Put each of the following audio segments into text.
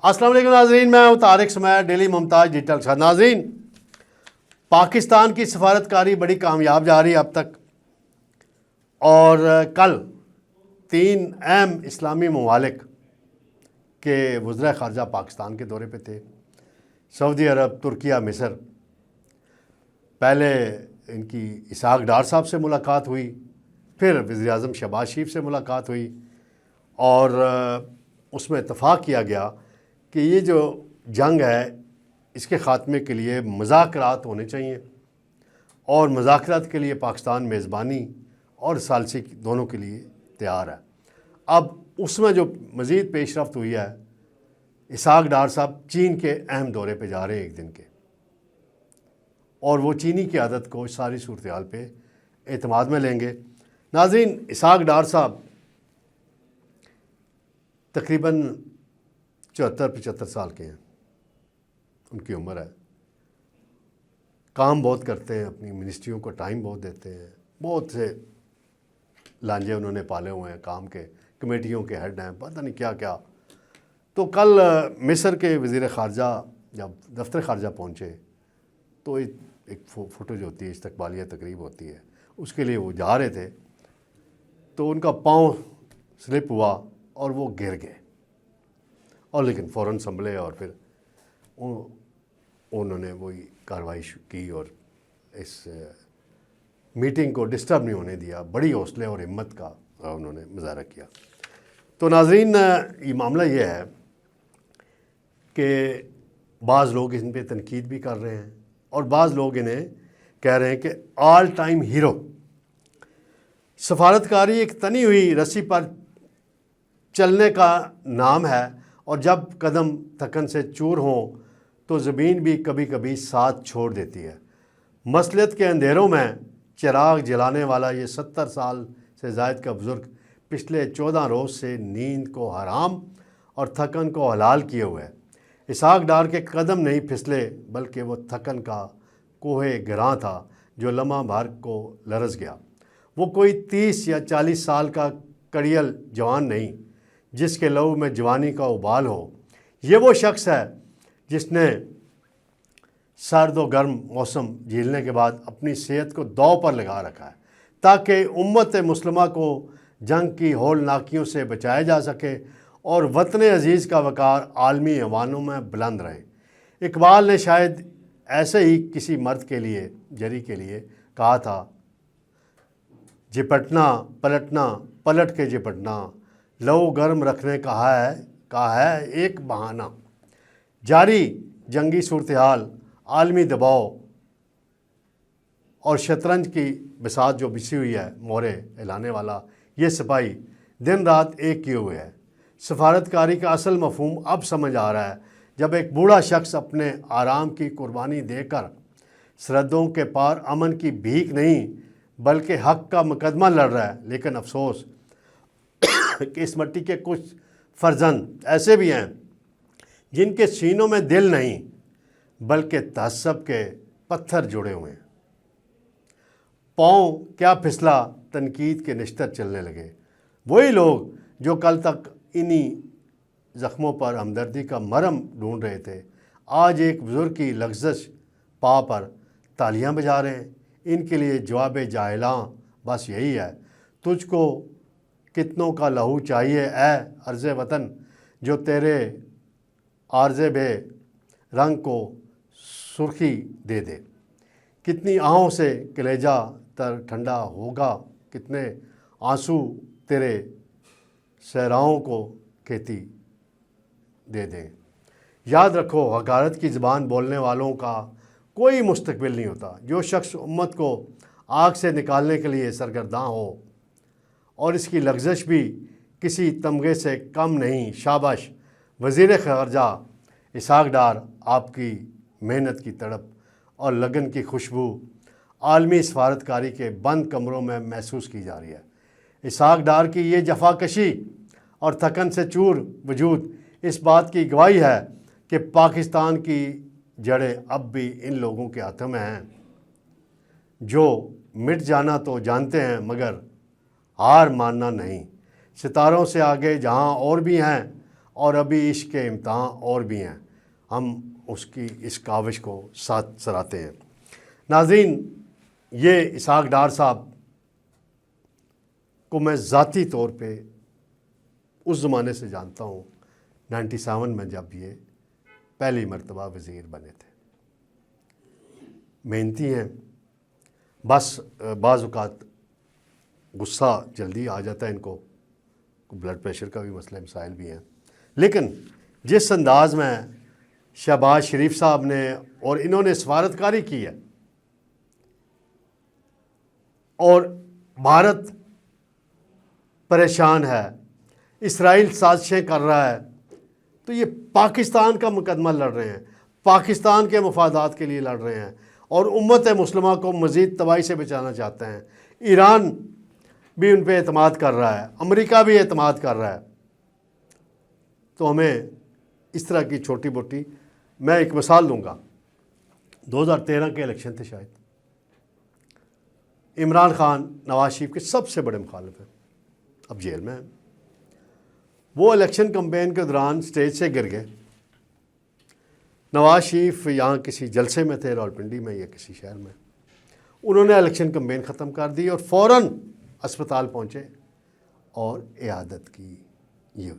السلام علیکم ناظرین، میں ہوں طارق سمیر، ڈیلی ممتاز ڈیجیٹل کے ساتھ۔ ناظرین، پاکستان کی سفارتکاری بڑی کامیاب جا رہی ہے اب تک، اور کل 3 اہم اسلامی ممالک کے وزراء خارجہ پاکستان کے دورے پہ تھے۔ سعودی عرب، ترکیہ، مصر۔ پہلے ان کی اسحاق ڈار صاحب سے ملاقات ہوئی، پھر وزیر اعظم شہباز شریف سے ملاقات ہوئی، اور اس میں اتفاق کیا گیا کہ یہ جو جنگ ہے اس کے خاتمے کے لیے مذاکرات ہونے چاہیے، اور مذاکرات کے لیے پاکستان میزبانی اور ثالثی دونوں کے لیے تیار ہے۔ اب اس میں جو مزید پیش رفت ہوئی ہے، اسحاق ڈار صاحب چین کے اہم دورے پہ جا رہے ہیں 1 دن کے، اور وہ چینی کی عادت کو ساری صورتحال پہ اعتماد میں لیں گے۔ ناظرین، اسحاق ڈار صاحب تقریباً 74-75 سال کے ہیں، ان کی عمر ہے۔ کام بہت کرتے ہیں، اپنی منسٹریوں کو ٹائم بہت دیتے ہیں، بہت سے لانجے انہوں نے پالے ہوئے ہیں، کام کے کمیٹیوں کے ہیڈ ہیں، پتہ نہیں کیا کیا۔ تو کل مصر کے وزیر خارجہ جب دفتر خارجہ پہنچے تو ایک فوٹو جو ہوتی ہے، استقبالیہ تقریب ہوتی ہے، اس کے لیے وہ جا رہے تھے، تو ان کا پاؤں سلپ ہوا اور وہ گر گئے، اور لیکن فوراً سنبھلے، اور پھر انہوں نے وہی کارروائی کی اور اس میٹنگ کو ڈسٹرب نہیں ہونے دیا۔ بڑی حوصلے اور ہمت کا انہوں نے مظاہرہ کیا۔ تو ناظرین، یہ معاملہ یہ ہے کہ بعض لوگ ان پہ تنقید بھی کر رہے ہیں، اور بعض لوگ انہیں کہہ رہے ہیں کہ آل ٹائم ہیرو۔ سفارتکاری ایک تنی ہوئی رسی پر چلنے کا نام ہے، اور جب قدم تھکن سے چور ہوں تو زمین بھی کبھی کبھی ساتھ چھوڑ دیتی ہے۔ مصلیت کے اندھیروں میں چراغ جلانے والا یہ 70 سال سے زائد کا بزرگ پچھلے 14 روز سے نیند کو حرام اور تھکن کو حلال کیے ہوئے ہے۔ اسحاق ڈار کے قدم نہیں پھسلے، بلکہ وہ تھکن کا کوہ گراں تھا جو لمحہ بھر کو لرز گیا۔ وہ کوئی 30 یا 40 سال کا کڑیل جوان نہیں جس کے لہو میں جوانی کا ابال ہو۔ یہ وہ شخص ہے جس نے سرد و گرم موسم جھیلنے کے بعد اپنی صحت کو داؤ پر لگا رکھا ہے تاکہ امت مسلمہ کو جنگ کی ہولناکیوں سے بچایا جا سکے اور وطن عزیز کا وقار عالمی ایوانوں میں بلند رہے۔ اقبال نے شاید ایسے ہی کسی مرد کے لیے، جری کے لیے کہا تھا، جپٹنا پلٹنا پلٹ کے جپٹنا، لہو گرم رکھنے کا ہے ایک بہانہ۔ جاری جنگی صورتحال، عالمی دباؤ اور شطرنج کی بساط جو بچھی ہوئی ہے، مورے ہلانے والا یہ سپاہی دن رات ایک کیے ہوئے ہے۔ سفارتکاری کا اصل مفہوم اب سمجھ آ رہا ہے، جب ایک بوڑھا شخص اپنے آرام کی قربانی دے کر سرحدوں کے پار امن کی بھیک نہیں بلکہ حق کا مقدمہ لڑ رہا ہے۔ لیکن افسوس کہ اس مٹی کے کچھ فرزند ایسے بھی ہیں جن کے سینوں میں دل نہیں بلکہ تعصب کے پتھر جڑے ہوئے ہیں۔ پاؤں کیا پھسلا، تنقید کے نشتر چلنے لگے۔ وہی لوگ جو کل تک انہی زخموں پر ہمدردی کا مرہم ڈھونڈ رہے تھے، آج ایک بزرگ کی لغزش پا پر تالیاں بجا رہے ہیں۔ ان کے لیے جواب جاہلاں بس یہی ہے، تجھ کو کتنوں کا لہو چاہیے اے عرض وطن، جو تیرے عارض بے رنگ کو سرخی دے دے۔ کتنی آہوں سے کلیجہ تر ٹھنڈا ہوگا، کتنے آنسو تیرے صحراؤں کو کھیتی دے دیں۔ یاد رکھو، حقارت کی زبان بولنے والوں کا کوئی مستقبل نہیں ہوتا۔ جو شخص امت کو آگ سے نکالنے کے لیے سرگرداں ہو اور اس کی لغزش بھی کسی تمغے سے کم نہیں، شاباش۔ وزیر خارجہ اسحاق ڈار، آپ کی محنت کی تڑپ اور لگن کی خوشبو عالمی سفارتکاری کے بند کمروں میں محسوس کی جا رہی ہے۔ اسحاق ڈار کی یہ جفا کشی اور تھکن سے چور وجود اس بات کی گواہی ہے کہ پاکستان کی جڑیں اب بھی ان لوگوں کے ہاتھوں میں ہیں جو مٹ جانا تو جانتے ہیں مگر ہار ماننا نہیں۔ ستاروں سے آگے جہاں اور بھی ہیں، اور ابھی عشق کے امتحان اور بھی ہیں، ہم اس کاوش کو ساتھ سراتے ہیں۔ ناظرین، یہ اسحاق ڈار صاحب کو میں ذاتی طور پہ اس زمانے سے جانتا ہوں، 97 میں جب یہ پہلی مرتبہ وزیر بنے تھے۔ محنتی ہیں، بس بعض اوقات غصہ جلدی آ جاتا ہے ان کو، بلڈ پریشر کا بھی مسئلہ، مسائل بھی ہیں، لیکن جس انداز میں شہباز شریف صاحب نے اور انہوں نے سفارتکاری کی ہے اور بھارت پریشان ہے، اسرائیل سازشیں کر رہا ہے، تو یہ پاکستان کا مقدمہ لڑ رہے ہیں، پاکستان کے مفادات کے لیے لڑ رہے ہیں اور امت مسلمہ کو مزید تباہی سے بچانا چاہتے ہیں۔ ایران بھی ان پہ اعتماد کر رہا ہے، امریکہ بھی اعتماد کر رہا ہے، تو ہمیں اس طرح کی چھوٹی موٹی، میں ایک مثال دوں گا، 2013 کے الیکشن تھے شاید، عمران خان نواز شریف کے سب سے بڑے مخالف ہیں، اب جیل میں ہیں۔ وہ الیکشن کمپین کے دوران سٹیج سے گر گئے، نواز شریف یہاں کسی جلسے میں تھے، راولپنڈی میں یا کسی شہر میں، انہوں نے الیکشن کمپین ختم کر دی اور فوراً اسپتال پہنچے اور عیادت کی۔ یہ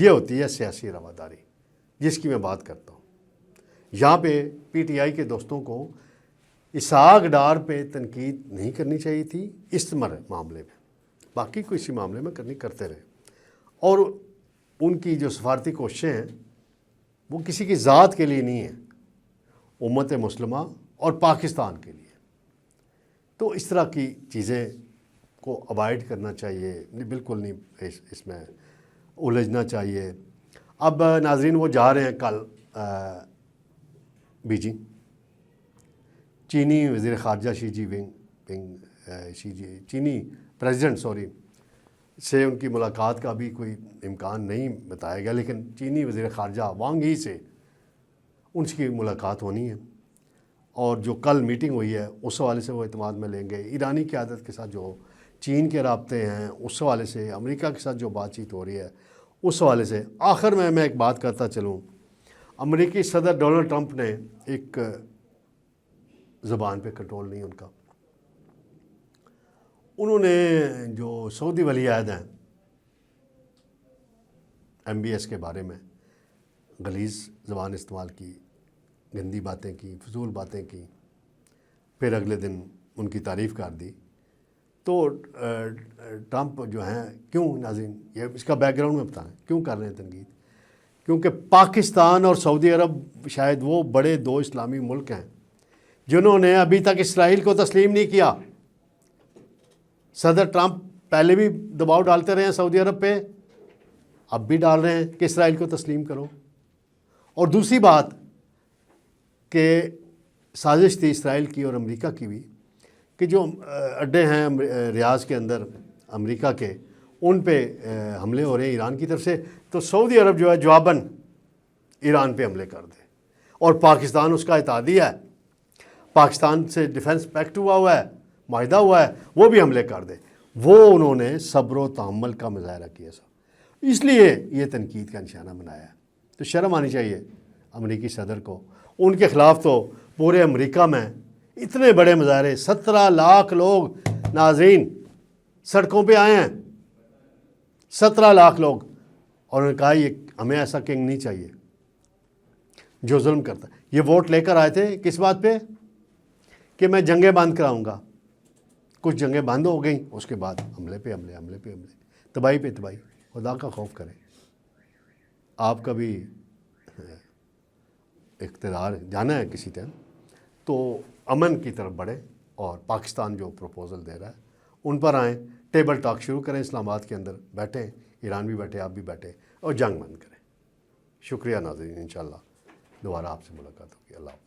ہوتی ہے سیاسی رواداری جس کی میں بات کرتا ہوں۔ یہاں پہ پی ٹی آئی کے دوستوں کو اسحاق ڈار پہ تنقید نہیں کرنی چاہیے تھی اس معاملے میں، باقی کوئی اسی معاملے میں کرتے رہے، اور ان کی جو سفارتی کوششیں ہیں وہ کسی کی ذات کے لیے نہیں ہیں، امت مسلمہ اور پاکستان کے لیے۔ تو اس طرح کی چیزیں کو اوائڈ کرنا چاہیے، بالکل نہیں اس میں الجھنا چاہیے۔ اب ناظرین، وہ جا رہے ہیں کل بیجنگ، چینی وزیر خارجہ چینی پریزیڈنٹ سے ان کی ملاقات کا بھی کوئی امکان نہیں بتایا گیا، لیکن چینی وزیر خارجہ وانگ ہی سے ان کی ملاقات ہونی ہے، اور جو کل میٹنگ ہوئی ہے اس حوالے سے وہ اعتماد میں لیں گے۔ ایرانی قیادت کے ساتھ جو چین کے رابطے ہیں اس حوالے سے، امریکہ کے ساتھ جو بات چیت ہو رہی ہے اس حوالے سے، آخر میں ایک بات کرتا چلوں، امریکی صدر ڈونلڈ ٹرمپ نے ایک زبان پہ کنٹرول نہیں ان کا، انہوں نے جو سعودی ولی عہد ہیں MBS کے بارے میں غلیظ زبان استعمال کی، گندی باتیں کی، فضول باتیں کی، پھر اگلے دن ان کی تعریف کر دی۔ تو ٹرمپ جو ہیں، کیوں ناظرین، یہ اس کا بیک گراؤنڈ میں بتائیں کیوں کر رہے ہیں تنقید؟ کیونکہ پاکستان اور سعودی عرب شاید وہ بڑے دو اسلامی ملک ہیں جنہوں نے ابھی تک اسرائیل کو تسلیم نہیں کیا۔ صدر ٹرمپ پہلے بھی دباؤ ڈالتے رہے ہیں سعودی عرب پہ، اب بھی ڈال رہے ہیں کہ اسرائیل کو تسلیم کرو۔ اور دوسری بات کہ سازش تھی اسرائیل کی اور امریکہ کی بھی کہ جو اڈے ہیں ریاض کے اندر امریکہ کے، ان پہ حملے ہو رہے ہیں ایران کی طرف سے، تو سعودی عرب جو ہے جواباً ایران پہ حملے کر دے، اور پاکستان اس کا اتحادی ہے، پاکستان سے ڈیفنس پیکٹ ہوا ہے، معاہدہ ہوا ہے، وہ بھی حملے کر دے۔ وہ انہوں نے صبر و تحمل کا مظاہرہ کیا صاحب، اس لیے یہ تنقید کا نشانہ بنایا ہے۔ تو شرم آنی چاہیے امریکی صدر کو، ان کے خلاف تو پورے امریکہ میں اتنے بڑے مظاہرے، 17 لاکھ لوگ ناظرین سڑکوں پہ آئے ہیں، 17 لاکھ لوگ، اور انہوں نے کہا یہ ہمیں ایسا کنگ نہیں چاہیے جو ظلم کرتا ہے۔ یہ ووٹ لے کر آئے تھے کس بات پہ؟ کہ میں جنگیں بند کراؤں گا۔ کچھ جنگیں بند ہو گئیں، اس کے بعد حملے پہ حملے، حملے پہ حملے، تباہی پہ تباہی۔ خدا کا خوف کریں، آپ کا بھی اقتدار جانا ہے کسی ٹائم، تو امن کی طرف بڑھیں، اور پاکستان جو پروپوزل دے رہا ہے ان پر آئیں، ٹیبل ٹاک شروع کریں، اسلام آباد کے اندر بیٹھیں، ایران بھی بیٹھے، آپ بھی بیٹھیں، اور جنگ بند کریں۔ شکریہ ناظرین، انشاءاللہ دوبارہ آپ سے ملاقات ہوگی۔ اللہ حافظ۔